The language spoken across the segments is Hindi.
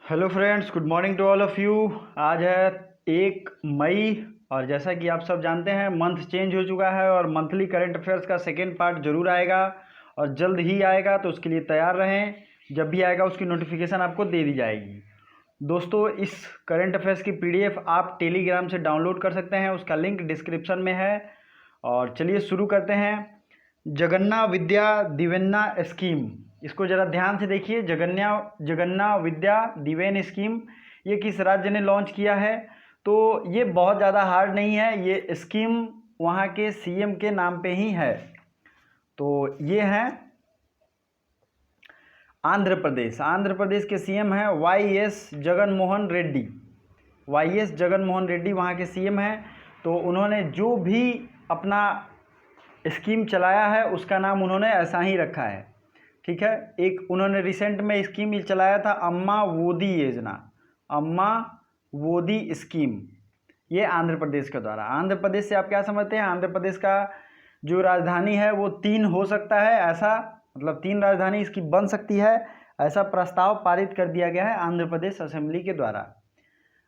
Hello friends, good morning to all of you. आज है 1 मई और जैसा कि आप सब जानते हैं मंथ चेंज हो चुका है और मंथली करंट अफेयर्स का सेकेंड पार्ट ज़रूर आएगा और जल्द ही आएगा, तो उसके लिए तैयार रहें। जब भी आएगा उसकी नोटिफिकेशन आपको दे दी जाएगी। दोस्तों, इस करंट अफेयर्स की पीडीएफ आप टेलीग्राम से डाउनलोड कर सकते हैं, उसका लिंक डिस्क्रिप्शन में है। और चलिए शुरू करते हैं। जगन्ना विद्या दिवेना स्कीम, इसको ज़रा ध्यान से देखिए। जगन्ना विद्या दिवेन स्कीम ये किस राज्य ने लॉन्च किया है? तो ये बहुत ज़्यादा हार्ड नहीं है, ये स्कीम वहाँ के सीएम के नाम पे ही है। तो ये है आंध्र प्रदेश। आंध्र प्रदेश के सीएम हैं वाई.एस. जगनमोहन रेड्डी। वाई.एस. जगनमोहन रेड्डी वहाँ के सीएम हैं। तो उन्होंने जो भी अपना स्कीम चलाया है उसका नाम उन्होंने ऐसा ही रखा है, ठीक है। एक उन्होंने रिसेंट में स्कीम चलाया था अम्मा वोदी योजना, अम्मा वोदी स्कीम, ये आंध्र प्रदेश के द्वारा। आंध्र प्रदेश से आप क्या समझते हैं? आंध्र प्रदेश का जो राजधानी है वो 3 हो सकता है, ऐसा मतलब 3 राजधानी इसकी बन सकती है, ऐसा प्रस्ताव पारित कर दिया गया है आंध्र प्रदेश असेंबली के द्वारा।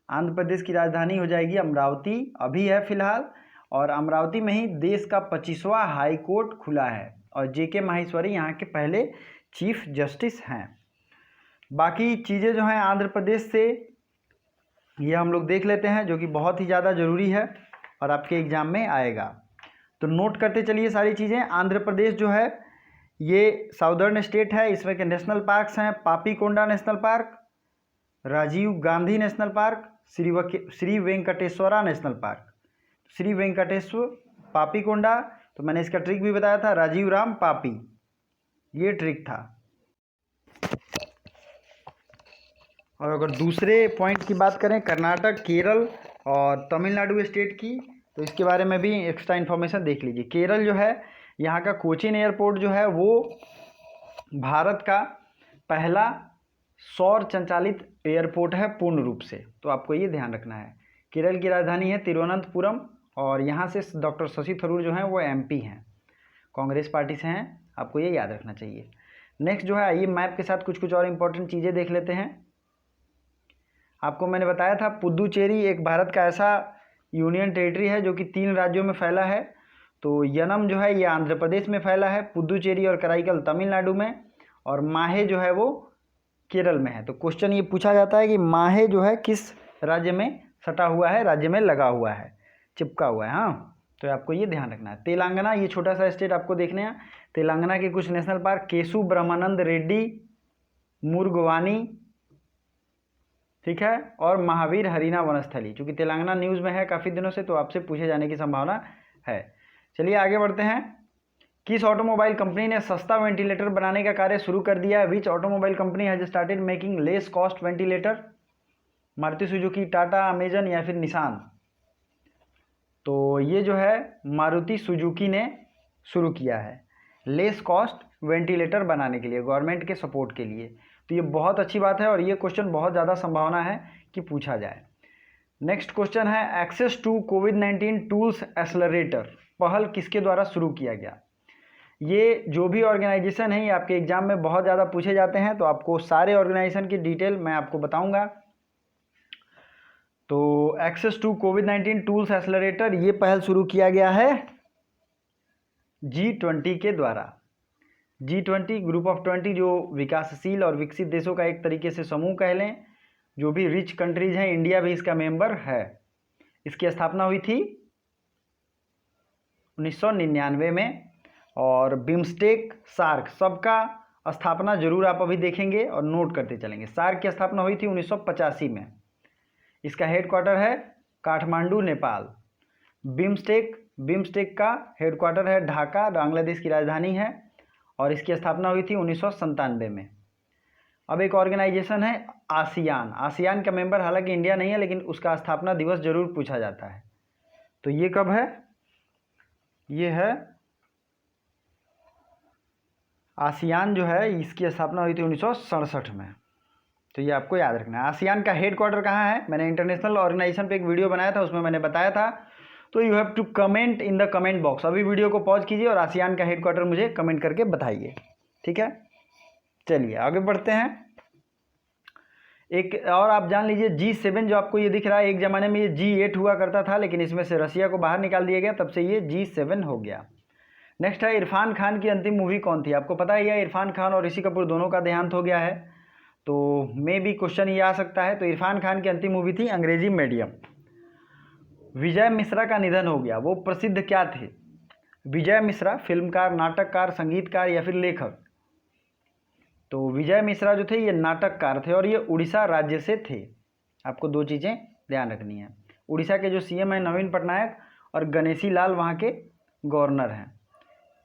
आंध्र प्रदेश की राजधानी हो जाएगी अमरावती, अभी है फिलहाल, और अमरावती में ही देश का 25वां हाई कोर्ट खुला है और जेके माहेश्वरी यहाँ के पहले चीफ जस्टिस हैं। बाकी चीज़ें जो हैं आंध्र प्रदेश से ये हम लोग देख लेते हैं, जो कि बहुत ही ज़्यादा ज़रूरी है और आपके एग्ज़ाम में आएगा, तो नोट करते चलिए सारी चीज़ें। आंध्र प्रदेश जो है ये साउदर्न स्टेट है, इसमें के नेशनल पार्क्स हैं Papikonda national park, Rajiv Gandhi national park, Shri Venkateswara national park. Shri Venkateswara Papikonda, तो मैंने इसका ट्रिक भी बताया था, राजीव राम पापी, ये ट्रिक था। और अगर दूसरे पॉइंट की बात करें कर्नाटक, केरल और तमिलनाडु स्टेट की, तो इसके बारे में भी एक्स्ट्रा इन्फॉर्मेशन देख लीजिए। केरल जो है यहाँ का कोचीन एयरपोर्ट जो है वो भारत का पहला सौर संचालित एयरपोर्ट है पूर्ण रूप से, तो आपको ये ध्यान रखना है। केरल की राजधानी है तिरुवनंतपुरम और यहाँ से डॉक्टर शशि थरूर जो हैं वो एमपी हैं, कांग्रेस पार्टी से हैं, आपको ये याद रखना चाहिए। नेक्स्ट जो है, आइए मैप के साथ कुछ और इंपॉर्टेंट चीज़ें देख लेते हैं। आपको मैंने बताया था पुदुचेरी एक भारत का ऐसा यूनियन टेरिटरी है जो कि 3 राज्यों में फैला है। तो यनम जो है ये आंध्र प्रदेश में फैला है, पुदुचेरी और कराईकल तमिलनाडु में, और माहे जो है वो केरल में है। तो क्वेश्चन ये पूछा जाता है कि माहे जो है किस राज्य में सटा हुआ है, राज्य में लगा हुआ है, चिपका हुआ है। हाँ, तो आपको ये ध्यान रखना है। तेलंगाना, ये छोटा सा स्टेट आपको देखने हैं। तेलंगाना के कुछ नेशनल पार्क केसु ब्रह्मानंद रेड्डी, मुर्गवानी, ठीक है, और महावीर हरीना वनस्थली, चूँकि तेलंगाना न्यूज़ में है काफ़ी दिनों से, तो आपसे पूछे जाने की संभावना है। चलिए आगे बढ़ते हैं। किस ऑटोमोबाइल कंपनी ने सस्ता वेंटिलेटर बनाने का कार्य शुरू कर दिया है? Which automobile company has started making less cost ventilator? Maruti Suzuki, Tata, Amazon या फिर निसान? तो ये जो है मारुति सुजुकी ने शुरू किया है लेस कॉस्ट वेंटिलेटर बनाने के लिए, गवर्नमेंट के सपोर्ट के लिए। तो ये बहुत अच्छी बात है और ये क्वेश्चन बहुत ज़्यादा संभावना है कि पूछा जाए। नेक्स्ट क्वेश्चन है एक्सेस टू कोविड-19 टूल्स एक्सेलरेटर पहल किसके द्वारा शुरू किया गया? ये जो भी ऑर्गेनाइजेशन है ये आपके एग्जाम में बहुत ज़्यादा पूछे जाते हैं, तो आपको सारे ऑर्गेनाइजेशन की डिटेल मैं आपको बताऊंगा। तो एक्सेस टू कोविड-19 टूल्स एक्सेलरेटर ये पहल शुरू किया गया है G20 के द्वारा। G20 ग्रुप ऑफ 20 जो विकासशील और विकसित देशों का एक तरीके से समूह कह लें, जो भी रिच कंट्रीज हैं, इंडिया भी इसका मेंबर है। इसकी स्थापना हुई थी 1999 में। और बिम्स्टेक, सार्क, सबका स्थापना जरूर आप अभी देखेंगे और नोट करते चलेंगे। सार्क की स्थापना हुई थी 1985 में। इसका हेडक्वार्टर है काठमांडू, नेपाल। बिम्स्टेक का हेडक्वार्टर है ढाका, बांग्लादेश की राजधानी है, और इसकी स्थापना हुई थी 1997 में। अब एक ऑर्गेनाइजेशन है आसियान। आसियान का मेंबर हालांकि इंडिया नहीं है, लेकिन उसका स्थापना दिवस जरूर पूछा जाता है। तो ये कब है? ये है आसियान जो है, इसकी स्थापना हुई थी 1967 में। तो ये आपको याद रखना है। आसियान का हेडक्वार्टर कहाँ है? मैंने इंटरनेशनल ऑर्गेनाइजेशन पे एक वीडियो बनाया था, उसमें मैंने बताया था। तो you have to comment in the comment box. अभी वीडियो को पॉज कीजिए और आसियान का हेडक्वार्टर मुझे कमेंट करके बताइए, ठीक है। चलिए आगे बढ़ते हैं। एक और आप जान लीजिए G7 जो आपको ये दिख रहा है, एक ज़माने में ये G8 हुआ करता था, लेकिन इसमें से रसिया को बाहर निकाल दिया गया, तब से ये G7 हो गया। नेक्स्ट है इरफान खान की अंतिम मूवी कौन थी? आपको पता ही है इरफान खान और ऋषि कपूर दोनों का देहांत हो गया है, तो मे भी क्वेश्चन ये आ सकता है। तो इरफान खान की अंतिम मूवी थी अंग्रेजी मीडियम। विजय मिश्रा का निधन हो गया, वो प्रसिद्ध क्या थे? विजय मिश्रा फिल्मकार, नाटककार, संगीतकार या फिर लेखक? तो विजय मिश्रा जो थे ये नाटककार थे और ये उड़ीसा राज्य से थे। आपको दो चीज़ें ध्यान रखनी है, उड़ीसा के जो सीएम हैं नवीन पटनायक और गणेशी लाल वहाँ के गवर्नर हैं।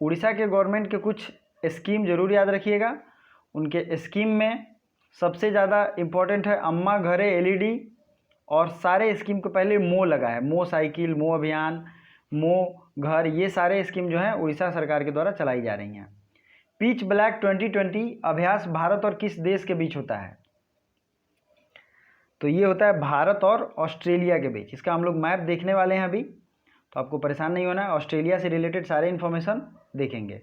उड़ीसा के गवर्नमेंट के कुछ स्कीम जरूर याद रखिएगा। उनके स्कीम में सबसे ज़्यादा इम्पोर्टेंट है अम्मा घरे एलईडी, और सारे स्कीम को पहले मो लगा है, मो साइकिल, मो अभियान, मो घर, ये सारे स्कीम जो हैं उड़ीसा सरकार के द्वारा चलाई जा रही हैं। पिच ब्लैक 2020 अभ्यास भारत और किस देश के बीच होता है? तो ये होता है भारत और ऑस्ट्रेलिया के बीच। इसका हम लोग मैप देखने वाले हैं अभी, तो आपको परेशान नहीं होना है, ऑस्ट्रेलिया से रिलेटेड सारे इन्फॉर्मेशन देखेंगे।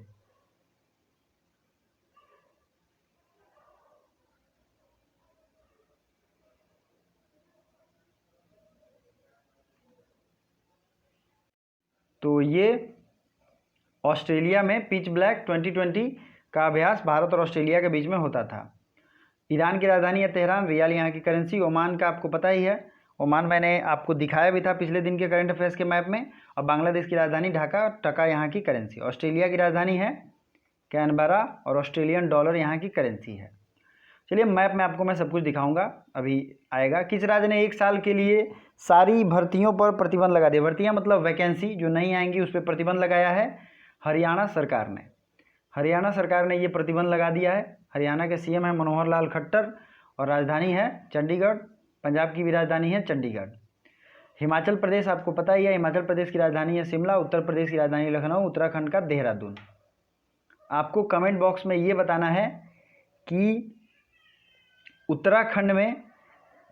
तो ये ऑस्ट्रेलिया में पिच ब्लैक 2020 का अभ्यास भारत और ऑस्ट्रेलिया के बीच में होता था। ईरान की राजधानी है तेहरान, रियाल यहाँ की करेंसी। ओमान का आपको पता ही है, ओमान मैंने आपको दिखाया भी था पिछले दिन के करंट अफेयर्स के मैप में। और बांग्लादेश की राजधानी ढाका, टका यहाँ की करेंसी। ऑस्ट्रेलिया की राजधानी है कैनबरा और ऑस्ट्रेलियन डॉलर यहाँ की करेंसी है। चलिए मैप में आपको मैं सब कुछ दिखाऊंगा, अभी आएगा। किस राज्य ने 1 साल के लिए सारी भर्तियों पर प्रतिबंध लगा दिया? भर्तियाँ मतलब वैकेंसी जो नहीं आएंगी उस पर प्रतिबंध लगाया है हरियाणा सरकार ने। हरियाणा सरकार ने ये प्रतिबंध लगा दिया है। हरियाणा के सीएम है मनोहर लाल खट्टर और राजधानी है चंडीगढ़। पंजाब की भी राजधानी है चंडीगढ़। हिमाचल प्रदेश आपको पता ही है, हिमाचल प्रदेश की राजधानी है शिमला। उत्तर प्रदेश की राजधानी लखनऊ। उत्तराखंड का देहरादून। आपको कमेंट बॉक्स में ये बताना है कि उत्तराखंड में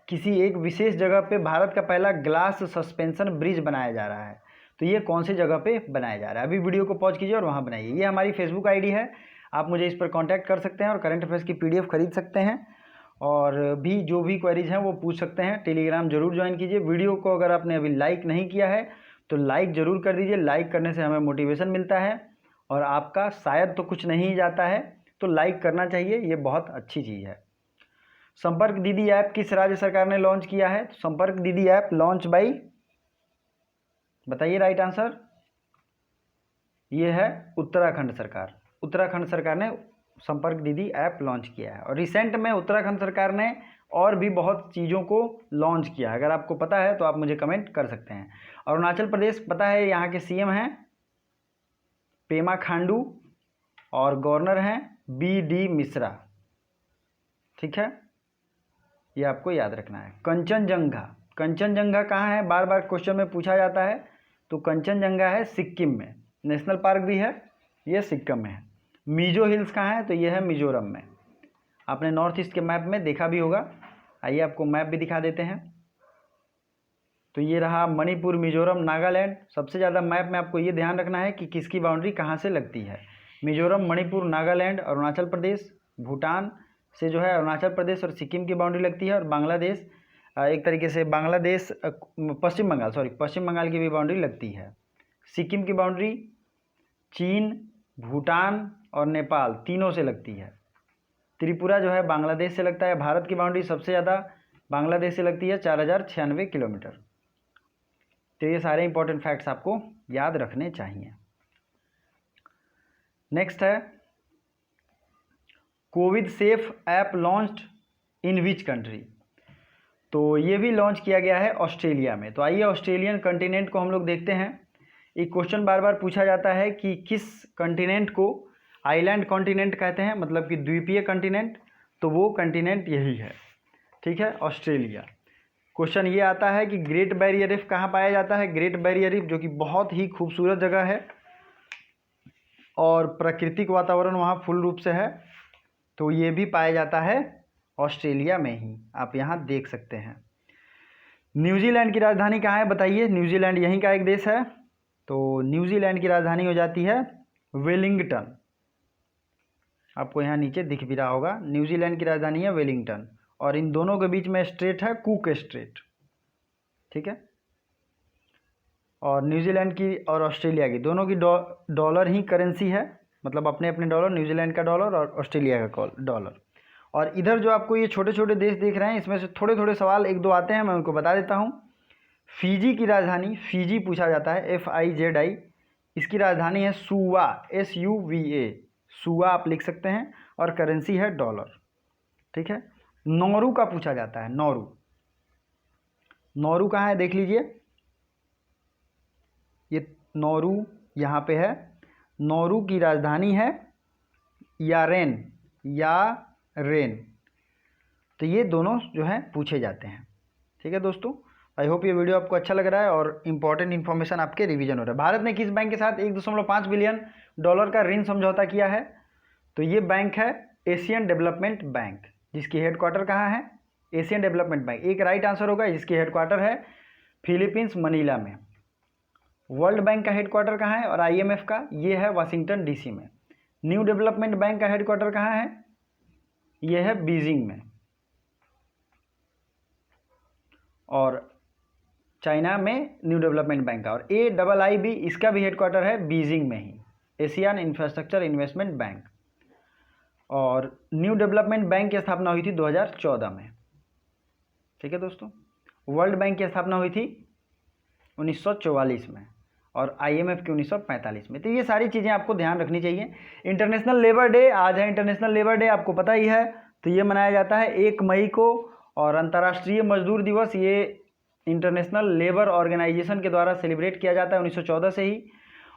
किसी एक विशेष जगह पे भारत का पहला ग्लास सस्पेंशन ब्रिज बनाया जा रहा है, तो ये कौन सी जगह पे बनाया जा रहा है? अभी वीडियो को पॉज कीजिए और वहाँ बनाइए। ये हमारी फेसबुक आईडी है, आप मुझे इस पर कांटेक्ट कर सकते हैं और करंट अफेयर्स की पीडीएफ खरीद सकते हैं, और भी जो भी क्वेरीज हैं वो पूछ सकते हैं। टेलीग्राम जरूर ज्वाइन कीजिए। वीडियो को अगर आपने अभी लाइक नहीं किया है तो लाइक ज़रूर कर दीजिए। लाइक करने से हमें मोटिवेशन मिलता है और आपका शायद तो कुछ नहीं जाता है, तो लाइक करना चाहिए, ये बहुत अच्छी चीज़ है। संपर्क दीदी ऐप किस राज्य सरकार ने लॉन्च किया है? संपर्क दीदी ऐप लॉन्च बाई, बताइए राइट आंसर। ये है उत्तराखंड सरकार। उत्तराखंड सरकार ने संपर्क दीदी ऐप लॉन्च किया है। और रिसेंट में उत्तराखंड सरकार ने और भी बहुत चीज़ों को लॉन्च किया है। अगर आपको पता है तो आप मुझे कमेंट कर सकते हैं। अरुणाचल प्रदेश पता है, यहाँ के सीएम हैं पेमा खांडू और गवर्नर हैं BD मिश्रा। ठीक है, ये आपको याद रखना है। कंचनजंगा, कंचनजंगा कहाँ है? बार बार क्वेश्चन में पूछा जाता है। तो कंचनजंगा है सिक्किम में। नेशनल पार्क भी है, ये सिक्किम में है। मिजो हिल्स कहाँ है? तो ये है मिजोरम में। आपने नॉर्थ ईस्ट के मैप में देखा भी होगा। आइए आपको मैप भी दिखा देते हैं। तो ये रहा मणिपुर, मिजोरम, नागालैंड। सबसे ज़्यादा मैप में आपको ये ध्यान रखना है कि किसकी बाउंड्री कहाँ से लगती है। मिजोरम, मणिपुर, नागालैंड, अरुणाचल प्रदेश, भूटान से जो है अरुणाचल प्रदेश और सिक्किम की बाउंड्री लगती है। और बांग्लादेश, एक तरीके से बांग्लादेश, पश्चिम बंगाल की भी बाउंड्री लगती है। सिक्किम की बाउंड्री चीन, भूटान और नेपाल तीनों से लगती है। त्रिपुरा जो है बांग्लादेश से लगता है। भारत की बाउंड्री सबसे ज़्यादा बांग्लादेश से लगती है 4096 किलोमीटर। तो ये सारे इंपॉर्टेंट फैक्ट्स आपको याद रखने चाहिए। नेक्स्ट है Covid safe app launched in which country? तो ये भी लॉन्च किया गया है ऑस्ट्रेलिया में। तो आइए ऑस्ट्रेलियन कंटिनेंट को हम लोग देखते हैं। एक क्वेश्चन बार बार पूछा जाता है कि किस कंटिनेंट को आइलैंड कॉन्टिनेंट कहते हैं, मतलब कि द्वीपीय कंटिनेंट। तो वो कंटिनेंट यही है, ठीक है, ऑस्ट्रेलिया। क्वेश्चन ये आता है कि ग्रेट बैरियर रीफ कहाँ पाया जाता है? ग्रेट बैरियर रीफ जो कि बहुत ही खूबसूरत जगह है और प्राकृतिक वातावरण वहाँ फुल रूप से है, तो ये भी पाया जाता है ऑस्ट्रेलिया में ही। आप यहाँ देख सकते हैं। न्यूजीलैंड की राजधानी कहाँ है बताइए? न्यूजीलैंड यहीं का एक देश है। तो न्यूजीलैंड की राजधानी हो जाती है वेलिंगटन। आपको यहाँ नीचे दिख भी रहा होगा, न्यूजीलैंड की राजधानी है वेलिंगटन। और इन दोनों के बीच में स्ट्रेट है कुक स्ट्रेट, ठीक है। और न्यूजीलैंड की और ऑस्ट्रेलिया की दोनों की डॉलर ही करेंसी है, मतलब अपने अपने डॉलर, न्यूजीलैंड का डॉलर और ऑस्ट्रेलिया का डॉलर। और इधर जो आपको ये छोटे छोटे देश दिख रहे हैं, इसमें से थोड़े थोड़े सवाल एक दो आते हैं, मैं उनको बता देता हूँ। फिजी की राजधानी, फिजी पूछा जाता है, FIZI, इसकी राजधानी है सुवा, SUVA, सुवा आप लिख सकते हैं, और करेंसी है डॉलर, ठीक है। नौरू का पूछा जाता है, नौरू, नौरू कहाँ है देख लीजिए, ये नौरू यहाँ पे है। नौरू की राजधानी है यारेन, यारेन। तो ये दोनों जो हैं पूछे जाते हैं, ठीक है दोस्तों। आई होप ये वीडियो आपको अच्छा लग रहा है और इंपॉर्टेंट इन्फॉर्मेशन आपके रिवीजन हो रहा है। भारत ने किस बैंक के साथ $1.5 बिलियन का ऋण समझौता किया है? तो ये बैंक है एशियन डेवलपमेंट बैंक, जिसकी हेडक्वार्टर कहाँ है? एशियन डेवलपमेंट बैंक एक राइट आंसर होगा, जिसकी हेडक्वार्टर है फिलीपींस, मनीला में। वर्ल्ड बैंक का हेडक्वार्टर कहाँ है और IMF का? ये है वाशिंगटन DC में। न्यू डेवलपमेंट बैंक का हेडक्वार्टर कहाँ है? ये है बीजिंग में। और चाइना में न्यू डेवलपमेंट बैंक का, और AIIB इसका भी हेडक्वार्टर है बीजिंग में ही, एशियन इंफ्रास्ट्रक्चर इन्वेस्टमेंट बैंक। और न्यू डेवलपमेंट बैंक की स्थापना हुई थी 2014 में, ठीक है दोस्तों। वर्ल्ड बैंक की स्थापना हुई थी 1944 में और IMF की 1945 में। तो ये सारी चीज़ें आपको ध्यान रखनी चाहिए। इंटरनेशनल लेबर डे आज है, इंटरनेशनल लेबर डे आपको पता ही है, तो ये मनाया जाता है 1 मई को। और अंतर्राष्ट्रीय मजदूर दिवस ये इंटरनेशनल लेबर ऑर्गेनाइजेशन के द्वारा सेलिब्रेट किया जाता है 1914 से ही।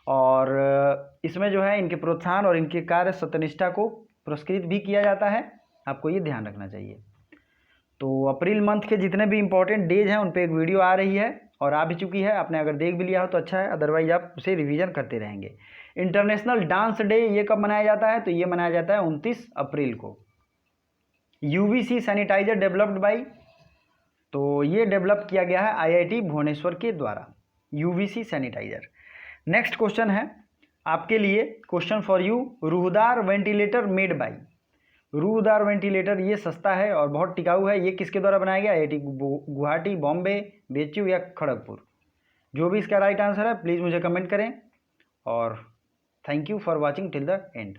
और इसमें जो है इनके प्रोत्साहन और इनके कार्य सत्यनिष्ठा को पुरस्कृत भी किया जाता है, आपको ये ध्यान रखना चाहिए। तो अप्रैल मंथ के जितने भी इंपॉर्टेंट डेज हैं उन पे एक वीडियो आ रही है और आ भी चुकी है, आपने अगर देख भी लिया हो तो अच्छा है, अदरवाइज आप उसे रिवीजन करते रहेंगे। इंटरनेशनल डांस डे ये कब मनाया जाता है? तो ये मनाया जाता है 29 अप्रैल को। UVC सैनिटाइजर डेवलप्ड बाई, तो ये डेवलप किया गया है IIT भुवनेश्वर के द्वारा, UVC सैनिटाइजर। नेक्स्ट क्वेश्चन है आपके लिए, question for you, Ruhdaar ventilator made by. Ruhdaar ventilator ये सस्ता है और बहुत टिकाऊ है, ये किसके द्वारा बनाया गया? IIT गुवाहाटी, बॉम्बे, BHU या खड़गपुर? जो भी इसका राइट आंसर है प्लीज़ मुझे कमेंट करें। और thank you for watching till the end.